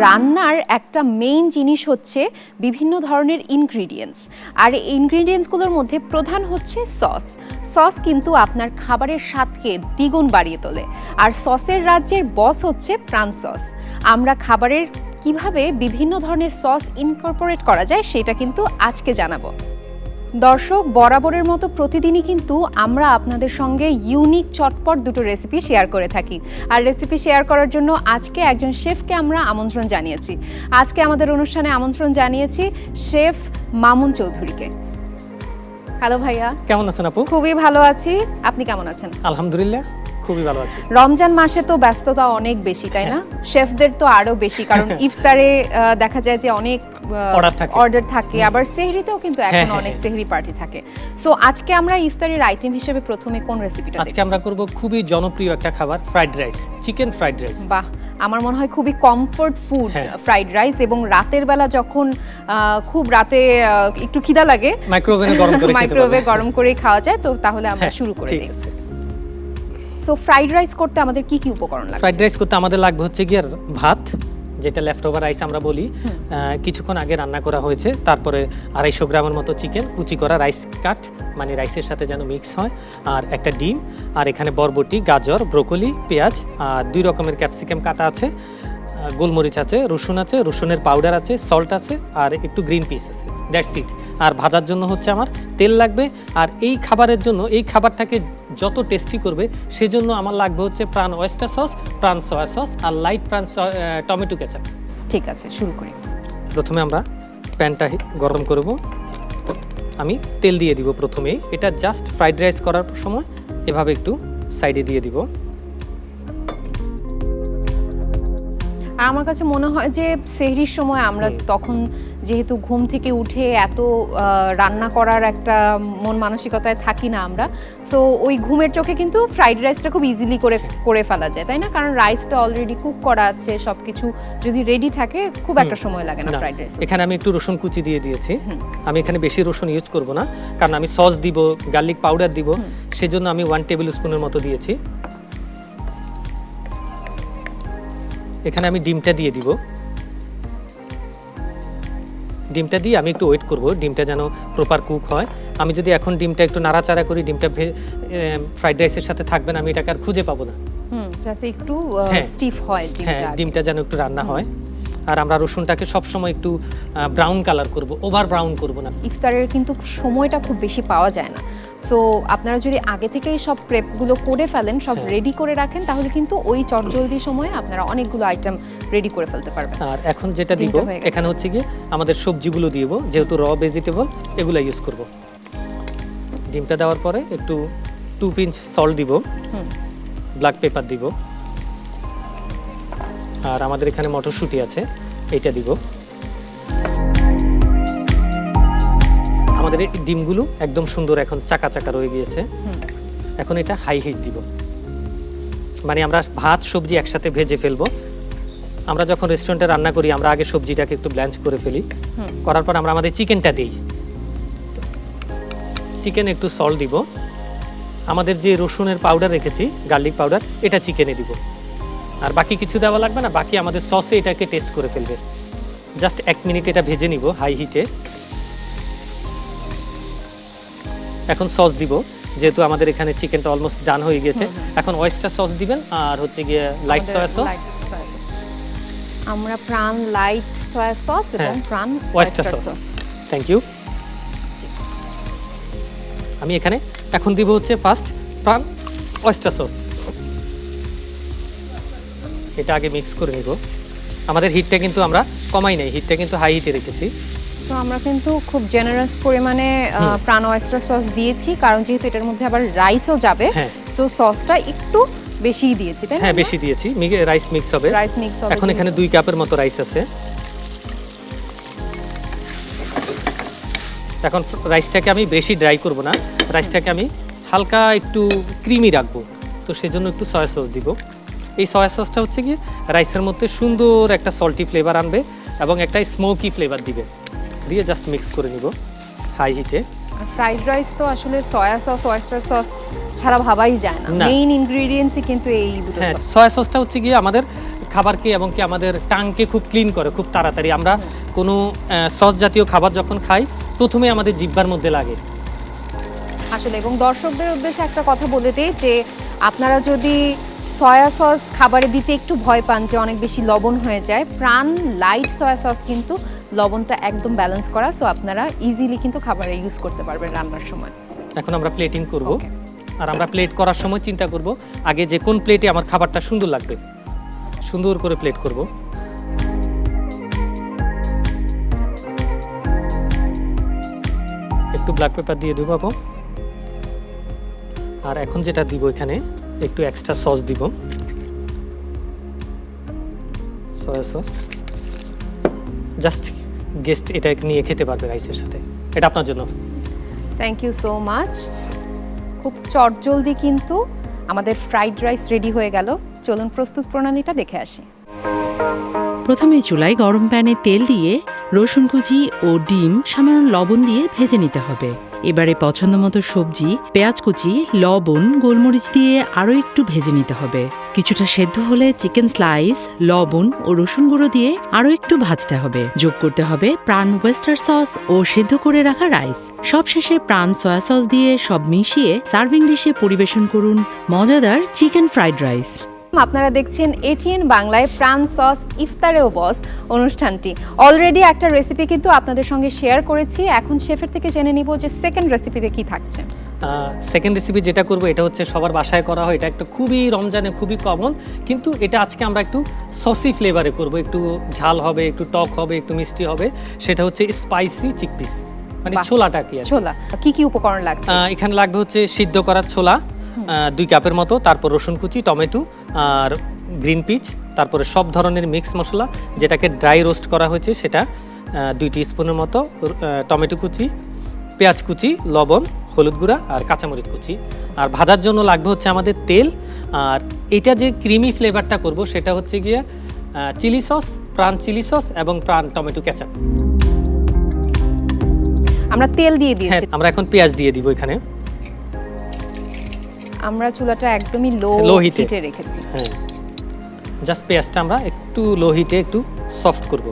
রান্নার একটা মেইন জিনিস হচ্ছে বিভিন্ন ধরনের ইনগ্রিডিয়েন্টস, আর এই ইনগ্রিডিয়েন্টসগুলোর মধ্যে প্রধান হচ্ছে সস। সস কিন্তু আপনার খাবারের স্বাদকে দ্বিগুণ বাড়িয়ে তোলে, আর সসের রাজ্যের বস হচ্ছে প্রাণ সস। আমরা খাবারের কিভাবে বিভিন্ন ধরনের সস ইনকর্পোরেট করা যায় সেটা কিন্তু আজকে জানাবো। দর্শক, বরাবরের মতো প্রতিদিনই কিন্তু আমরা আপনাদের সঙ্গে ইউনিক চটপট দুটো রেসিপি শেয়ার করে থাকি, আর রেসিপি শেয়ার করার জন্য আজকে একজন শেফকে আমরা আমন্ত্রণ জানিয়েছি। আজকে আমাদের অনুষ্ঠানে আমন্ত্রণ জানিয়েছি শেফ মামুন চৌধুরীকে। হ্যালো ভাইয়া, কেমন আছেন আপু? খুবই ভালো আছি, আপনি কেমন আছেন? আলহামদুলিল্লাহ খুবই ভালো আছি। রমজান মাসে তো ব্যস্ততা অনেক বেশি, তাই না? শেফদের তো আরো বেশি, কারণ ইফতারে দেখা যায় যে অনেক অর্ডার থাকে, আবার সেহরিতেও কিন্তু এখন অনেক সেহরি পার্টি থাকে। সো আজকে আমরা ইফতারের আইটেম হিসেবে প্রথমে কোন রেসিপিটা আজকে আমরা করব খুবই জনপ্রিয় একটা খাবার, fried rice, chicken fried rice. বাহ, আমার মনে হয় খুবই কমফোর্ট ফুড ফ্রাইড রাইস, এবং রাতের বেলা যখন খুব রাতে একটু খিদা লাগে মাইক্রোওয়েভে গরম করে খাওয়া যায়। তো তাহলে আমরা শুরু করে দিই। সো ফ্রাইড রাইস করতে আমাদের কি কি উপকরণ লাগবে? ফ্রাইড রাইস করতে আমাদের লাগবে হচ্ছে গিয়ে ভাত, যেটা লেফট ওভার রাইস আমরা বলি, কিছুক্ষণ আগে রান্না করা হয়েছে। তারপরে 250 গ্রামের মতো চিকেন, কুচি করা রাইস কাট, মানে রাইসের সাথে যেন মিক্স হয়, আর একটা ডিম, আর এখানে বরবটি, গাজর, ব্রোকলি, পেঁয়াজ, আর 2 রকমের ক্যাপসিকাম কাটা আছে, গোলমরিচ আছে, রসুন আছে, রসুনের পাউডার আছে, সল্ট আছে, আর একটু গ্রিন পিস আছে। That's it. আর ভাজার জন্য হচ্ছে আমার তেল লাগবে। আর এই খাবারের জন্য, এই খাবারটাকে যত টেস্টি করবে সেজন্য আমার লাগবে হচ্ছে প্রাণ ওয়েস্টার সস, প্রাণ সয়া সস, আর লাইট প্রাণ টমেটো কেচাপ। ঠিক আছে, শুরু করি। প্রথমে আমরা প্যানটা গরম করব। আমি তেল দিয়ে দিব প্রথমেই। এটা জাস্ট ফ্রাইড রাইস করার সময় এভাবে একটু সাইডে দিয়ে দিব। আর আমার কাছে মনে হয় যে সেহরির সময় আমরা তখন যেহেতু ঘুম থেকে উঠে এত রান্না করার একটা মন মানসিকতায় থাকি না আমরা, সো ওই ঘুমের চোখে কিন্তু ফ্রাইড রাইসটা খুব ইজিলি করে ফেলা যায়, তাই না? কারণ রাইসটা অলরেডি কুক করা আছে, সবকিছু যদি রেডি থাকে খুব একটা সময় লাগে না ফ্রাইড রাইস। এখানে আমি একটু রসুন কুচি দিয়ে দিয়েছি। আমি এখানে বেশি রসুন ইউজ করব না, কারণ আমি সস দিব, গার্লিক পাউডার দিব, সেজন্য আমি 1 টেবিল স্পুনের মতো দিয়েছি। এখানে আমি ডিমটা দিয়ে দিব। ডিমটা দিয়ে আমি একটু ওয়েট করব, ডিমটা যেন প্রপার কুক হয়। আমি যদি এখন ডিমটা একটু নাড়াচাড়া করি, ডিমটা ফ্রাইড রাইসের সাথে থাকবে না, আমি এটাকে আর খুঁজে পাবো না। যাতে একটু স্টিফ হয় ডিমটা যেন একটু রান্না হয়। আর আমরা রসুনটাকে সবসময় একটু ব্রাউন কালার করব, ওভার ব্রাউন করব না। ইফতারের কিন্তু সময়টা খুব বেশি পাওয়া যায় না, সো আপনারা যদি আগে থেকেই সব প্রেপগুলো করে ফেলেন, সব রেডি করে রাখেন, তাহলে কিন্তু ওই চটজলদি সময়ে আপনারা অনেকগুলো আইটেম রেডি করে ফেলতে পারবেন। আর এখন যেটা দিব এখানে হচ্ছে গিয়ে আমাদের সবজিগুলো দিব, যেহেতু র ভেজিটেবল এগুলো ইউজ করব। ডিমটা দেওয়ার পরে একটু 2 পিঞ্চ সল্ট দিব, ব্ল্যাক পেপার দিব, আর আমাদের এখানে মটরশুঁটি আছে, এইটা দিব। আমাদের এই ডিমগুলো একদম সুন্দর এখন চাকা চাকা রয়ে গিয়েছে। এখন এটা হাই হিট দিব, মানে আমরা ভাত সবজি একসাথে ভেজে ফেলবো। আমরা যখন রেস্টুরেন্টে রান্না করি, আমরা আগে সবজিটাকে একটু ব্ল্যাঞ্চ করে ফেলি, করার পর আমরা আমাদের চিকেনটা দিই। চিকেন একটু সল্ট দিব। আমাদের যে রসুনের পাউডার রেখেছি, গার্লিক পাউডার, এটা চিকেনে দিব। আর বাকি কিছু দেওয়া লাগবে না, বাকি আমাদের সসে এটাকে টেস্ট করে ফেলবে। জাস্ট 1 মিনিট এটা ভেজে নিব হাই হিটে। এখন সস দিব, যেহেতু আমাদের এখানে চিকেনটা অলমোস্ট ডান হয়ে গিয়েছে। এখন ওয়েস্টার সস দিবেন, আর হচ্ছে গিয়ে লাইট সয়া সস। আমরা প্রাণ লাইট সয়া সস এবং প্রাণ ওয়েস্টার সস। Thank you. আমি এখানে এখন দিব হচ্ছে ফার্স্ট প্রাণ ওয়েস্টার সস। এটা আগে মিক্স করে নিব। আমাদের হিটটা কিন্তু আমরা কমাই নাই, হিটটা কিন্তু হাই হিটে রেখেছি। তো আমরা কিন্তু খুব জেনারেস পরিমাণে প্রাণ ওয়েস্টার সস দিয়েছি, কারণ যেহেতু এটার মধ্যে আবার রাইসও যাবে, সো সসটা একটু বেশি দিয়েছি, তাই না? হ্যাঁ, বেশি দিয়েছি, রাইস মিক্স হবে। এখন এখানে 2 কাপের মতো রাইস আছে। এখন রাইসটাকে আমি বেশি ড্রাই করব না, রাইসটাকে আমি হালকা একটু ক্রিমি রাখবো, তো সেজন্য একটু সয়া সস দিব। এই সয়া সসটা হচ্ছে কি রাইসের মধ্যে সুন্দর একটা সল্টি ফ্লেভার আনবে এবং একটা স্মোকি ফ্লেভার দিবে। দিয়ে জাস্ট মিক্স করে নিব হাই হিটে। ফ্রাইড রাইস তো আসলে সয়া সস, ওয়েস্টার সস ছাড়া ভাবাই যায় না, মেইন ইনগ্রেডিয়েন্টসই কিন্তু এই দুটো। হ্যাঁ, সয়া সসটা হচ্ছে গিয়ে আমাদের খাবারকে এবং কি আমাদের টাংকে খুব ক্লিন করে খুব তাড়াতাড়ি। আমরা কোনো সস জাতীয় খাবার যখন খাই প্রথমে আমাদের জিহ্বার মধ্যে লাগে। আসলে এবং দর্শকদের উদ্দেশ্যে একটা কথা বলে দিই যে আপনারা যদি সয়া সস খাবারে দিতে একটু ভয় পান যে অনেক বেশি লবণ হয়ে যায়, প্রাণ লাইট সয়া সস কিন্তু লবণটা একদম ব্যালেন্স করা, সো আপনারা ইজিলি কিন্তু খাবারে ইউজ করতে পারবেন রান্নার সময়। এখন আমরা প্লেটিং করব। Okay. আর আমরা প্লেট করার সময় চিন্তা করব আগে যে কোন প্লেটে আমার খাবারটা সুন্দর লাগবে, সুন্দর করে প্লেট করব। একটু ব্ল্যাক পেপার দিয়ে দেবো আপু। আর এখন যেটা দিব এখানে একটু এক্সট্রা সস দিব, সয়া সস। জাস্ট গেস্ট এটা নিয়ে খেতে পারবে রাইসের সাথে, এটা আপনার জন্য। Thank you so much. খুব চটজলদি কিন্তু আমাদের ফ্রাইড রাইস রেডি হয়ে গেল। চলুন প্রস্তুত প্রণালীটা দেখে আসি। প্রথমে চুলায় গরম প্যানে তেল দিয়ে রসুন কুচি ও ডিম সামান্য লবণ দিয়ে ভেজে নিতে হবে। এবারে পছন্দ মতো সবজি, পেঁয়াজ কুচি, লবণ, গোলমরিচ দিয়ে আরও একটু ভেজে নিতে হবে। কিছুটা সেদ্ধ হলে চিকেন স্লাইস, লবণ ও রসুন গুঁড়ো দিয়ে আরও একটু ভাজতে হবে। যোগ করতে হবে প্রাণ ওয়েস্টার সস ও সেদ্ধ করে রাখা রাইস। সবশেষে প্রাণ সয়া সস দিয়ে সব মিশিয়ে সার্ভিং ডিশে পরিবেশন করুন মজাদার চিকেন ফ্রাইড রাইস। আপনারা দেখছেন এটিএন বাংলায় প্রাণ সস ইফতারেও বস অনুষ্ঠানটি। অলরেডি একটা রেসিপি কিন্তু আপনাদের সঙ্গে শেয়ার করেছি, এখন শেফের থেকে জেনে নিব যে সেকেন্ড রেসিপিতে কি থাকছে। সেকেন্ড রেসিপি যেটা করব এটা হচ্ছে সবার বাসায় করা হয়, এটা একটা খুবই রমজানে খুবই কমন, কিন্তু এটা আজকে আমরা একটু সসি ফ্লেভারে করব। একটু ঝাল হবে, একটু টক হবে, একটু মিষ্টি হবে। সেটা হচ্ছে স্পাইসি চিকপিস, মানে বাহ। ছোলাটা কি আর কি। ছোলা কি কি উপকরণ লাগছে? এখানে লাগবে হচ্ছে সিদ্ধ করা ছোলা 2 কাপের মতো, তারপর রসুন কুচি, টমেটো আর গ্রিন পিচ, তারপরে সব ধরনের মিক্স মশলা যেটাকে ড্রাই রোস্ট করা হয়েছে সেটা 2 টিস্পুনের মতো, টমেটো কুচি, পেঁয়াজ কুচি, লবণ, হলুদ গুঁড়া আর কাঁচামরিচ কুচি। আর ভাজার জন্য লাগবে হচ্ছে আমাদের তেল। আর এটা যে ক্রিমি ফ্লেভারটা করব সেটা হচ্ছে গিয়ে চিলি সস, প্রাণ চিলি সস এবং প্রাণ টমেটো কেচাপ। আমরা তেল দিয়ে হ্যাঁ, দিয়েছি। আমরা এখন পেঁয়াজ দিয়ে দিব এখানে। আমরা চুলাটা একদমই লো Low heat-এ। হিটে রেখেছি। হ্যাঁ, জাস্ট পেঁয়াজটা আমরা একটু লো হিটে একটু সফট করব।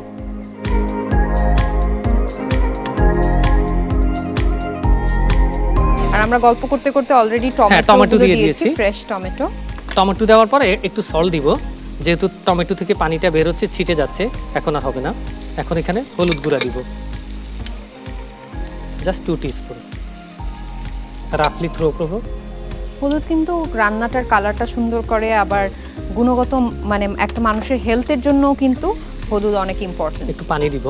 আর আমরা গল্প করতে করতে অলরেডি টমেটো টমেটো দিয়ে দিয়েছি, দিয়েছি। Fresh tomato. টমেটো দেওয়ার পরে একটু সল্ট দিব, যেহেতু টমেটো থেকে পানিটা বের হচ্ছে, ছিটে যাচ্ছে, এখন আর হবে না। এখন এখানে হলুদ গুঁড়া দিব, জাস্ট 2 টিস্পুন, রাফলি থ্রো করবো। হলুদ কিন্তু রান্নাটার কালারটা সুন্দর করে, আবার গুণগত মানে একটা মানুষের হেলথের জন্যও কিন্তু হলুদ অনেক ইম্পর্টেন্ট। একটু পানি দিব,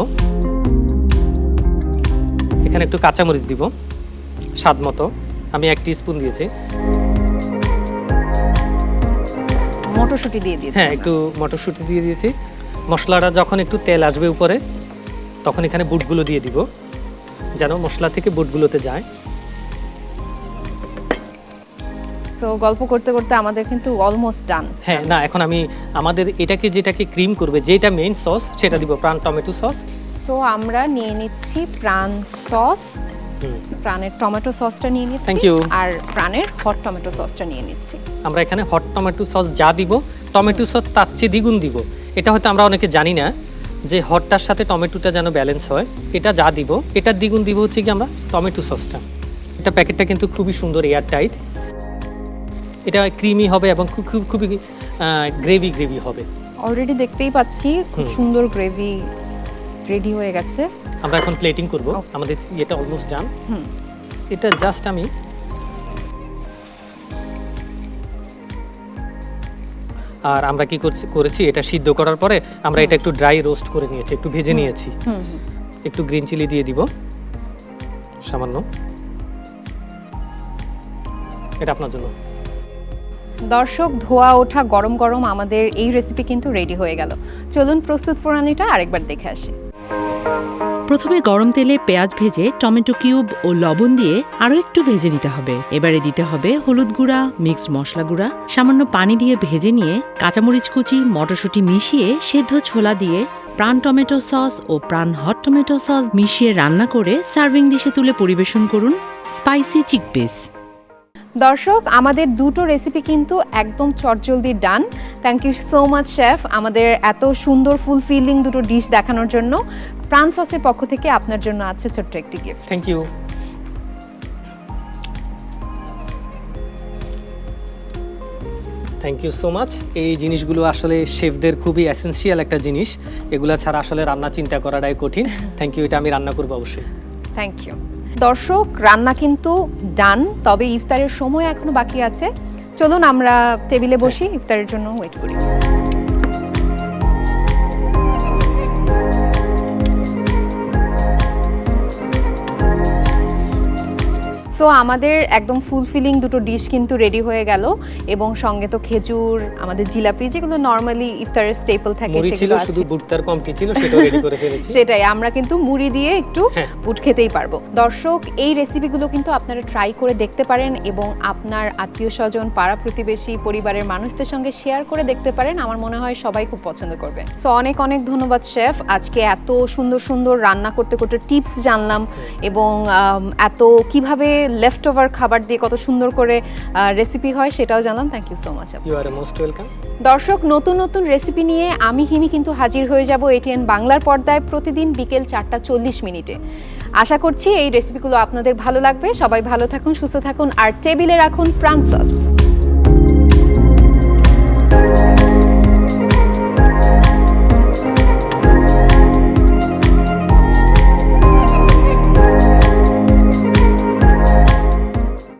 এখানে একটু কাঁচামরিচ দিব স্বাদ মতো, আমি 1 টিস্পুন দিয়েছি। মটরশুঁটি দিয়ে দিয়েছি। হ্যাঁ, একটু মটরশুঁটি দিয়ে দিয়েছি। মশলাটা যখন একটু তেল আসবে উপরে তখন এখানে বুটগুলো দিয়ে দিব, যেন মশলা থেকে বুটগুলোতে যায়। সো গল্প করতে করতে আমাদের কিন্তু অলমোস্ট ডান। হ্যাঁ, না এখন আমি আমাদের এটাকে যেটাকে ক্রিম করবে, যেটা মেইন সস সেটা দিব, প্রাণ টমেটো সস। সো আমরা নিয়ে নিচ্ছি প্রাণ সস, প্রাণের টমেটো সসটা নিয়ে নিচ্ছি। Thank you. আর প্রাণের হট টমেটো সসটা নিয়ে নিচ্ছি। আমরা এখানে হট টমেটো সস যা দিব, টমেটো সস তার চেয়ে দ্বিগুণ দিব। এটা হয়তো আমরা অনেকে জানি না যে হটটার সাথে টমেটোটা যেন ব্যালেন্স হয়। এটা যা দিব এটার দ্বিগুণ দিব হচ্ছে কি আমরা টমেটো সসটা। এটা প্যাকেটটা কিন্তু খুবই সুন্দর, এয়ার টাইট। এটা ক্রিমি হবে এবং খুবই গ্রেভি হবে। অলরেডি দেখতেই পাচ্ছি খুব সুন্দর গ্রেভি রেডি হয়ে গেছে। আমরা এখন প্লেটিং করব। Okay. আমাদের এটা অলমোস্ট ডান। এটা জাস্ট আমি আর আমরা কি করেছি এটা সিদ্ধ করার পরে আমরা এটা একটু ড্রাই রোস্ট করে নিয়েছি, একটু ভেজে নিয়েছি। একটু গ্রিন চিলি দিয়ে দিব সামান্য, এটা আপনার জন্য। দর্শক, ধোয়া ওঠা গরম গরম আমাদের এই রেসিপি কিন্তু রেডি হয়ে গেল। চলুন প্রস্তুত প্রণালীটা আরেকবার দেখে আসি। প্রথমে গরম তেলে পেঁয়াজ ভেজে টমেটো কিউব ও লবণ দিয়ে আরও একটু ভেজে নিতে হবে। এবারে দিতে হবে হলুদ গুঁড়া, মিক্সড মশলা গুঁড়া, সামান্য পানি দিয়ে ভেজে নিয়ে কাঁচামরিচ কুচি, মটরশুঁটি মিশিয়ে সেদ্ধ ছোলা দিয়ে প্রাণ টমেটো সস ও প্রাণ হট টমেটো সস মিশিয়ে রান্না করে সার্ভিং ডিশে তুলে পরিবেশন করুন স্পাইসি চিকপিস। দর্শক, আমাদের দুটো রেসিপি কিন্তু একদম চটজলদি done. Thank you so much chef, আমাদের এত সুন্দর ফুলফিলিং দুটো ডিশ দেখানোর জন্য। প্রাণ সসের পক্ষ থেকে আপনার জন্য আছে ছোট্ট একটি gift. Thank you. Thank you so much. এই জিনিসগুলো আসলে শেফদের খুবই এসেনশিয়াল একটা জিনিস, এগুলা ছাড়া আসলে রান্না চিন্তা করাটাই কঠিন। থ্যাংক ইউ, এটা আমি রান্না করবো অবশ্যই। Thank you. দর্শক, রান্না কিন্তু ডান, তবে ইফতারের সময় এখনো বাকি আছে। চলুন আমরা টেবিলে বসি, ইফতারের জন্য ওয়েট করি। সো আমাদের একদম ফুলফিলিং দুটো ডিশ কিন্তু রেডি হয়ে গেল, এবং সঙ্গে তো খেজুর, আমাদের জিলাপি, যেগুলো নরমালি ইফতারের স্টেপল থাকে মুড়ি ছিল, সেগুলো আছে। শুধু বুটটার কমতি ছিল, সেটাও রেডি করে ফেলেছি। সেটাই, আমরা কিন্তু মুড়ি দিয়ে একটু হ্যাঁ। বুট খেতেই পারবো। দর্শক, এই রেসিপিগুলো কিন্তু আপনারা ট্রাই করে দেখতে পারেন এবং আপনার আত্মীয় স্বজন, পাড়া প্রতিবেশী, পরিবারের মানুষদের সঙ্গে শেয়ার করে দেখতে পারেন। আমার মনে হয় সবাই খুব পছন্দ করবে। সো অনেক অনেক ধন্যবাদ শেফ, আজকে এত সুন্দর সুন্দর রান্না করতে করতে টিপস জানলাম, এবং এত কিভাবে লেফট ওভার খাবার দিয়ে কত সুন্দর করে রেসিপি হয় সেটাও জানলাম। Thank you so much. You are most welcome. দর্শক, নতুন নতুন রেসিপি নিয়ে আমি হিমি কিন্তু হাজির হয়ে যাব এটিএন বাংলার পর্দায় প্রতিদিন বিকেল 4:40 আশা করছি এই রেসিপিগুলো আপনাদের ভালো লাগবে। সবাই ভালো থাকুন, সুস্থ থাকুন, আর টেবিলে রাখুন প্রাণ সস।